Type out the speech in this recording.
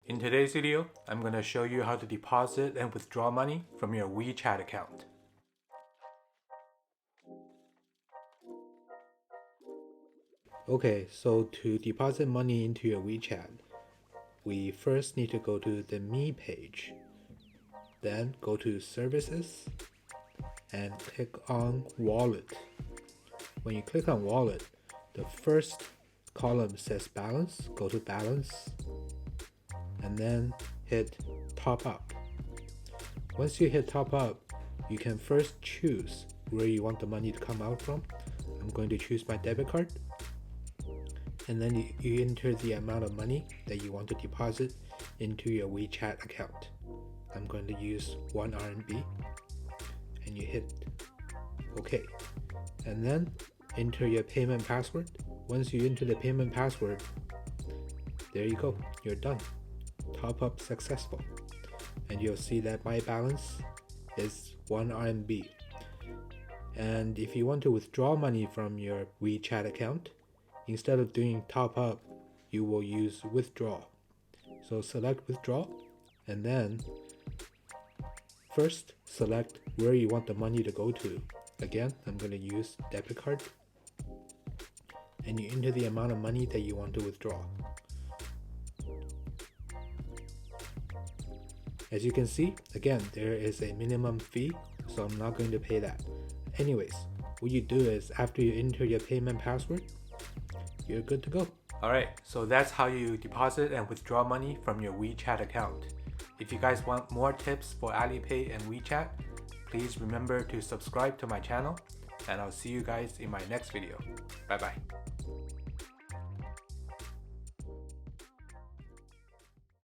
In today's video, I'm going to show you how to deposit and withdraw money from your WeChat account. Okay, so to deposit money into your WeChat, we first need to go to the Me page. Then go to Services and click on Wallet. When you click on Wallet, the first column says Balance. Go to Balance and then hit Top Up. Once you hit Top Up, you can first choose where you want the money to come out from. I'm going to choose my debit card. And then you enter the amount of money that you want to deposit into your WeChat account. I'm going to use 1 RMB, and you hit OK. And then enter your payment password. Once you enter the payment password, there you go, you're done. Top up successful. And you'll see that my balance is 1 RMB. And if you want to withdraw money from your WeChat account, instead of doing top up, you will use withdraw. So select withdraw, and then first select where you want the money to go to. Again, I'm going to use debit card, and you enter the amount of money that you want to withdraw. As you can see, again, there is a minimum fee, so I'm not going to pay that. Anyways, what you do is after you enter your payment password, you're good to go. Alright, so that's how you deposit and withdraw money from your WeChat account. If you guys want more tips for Alipay and WeChat, please remember to subscribe to my channel, and I'll see you guys in my next video. Bye bye.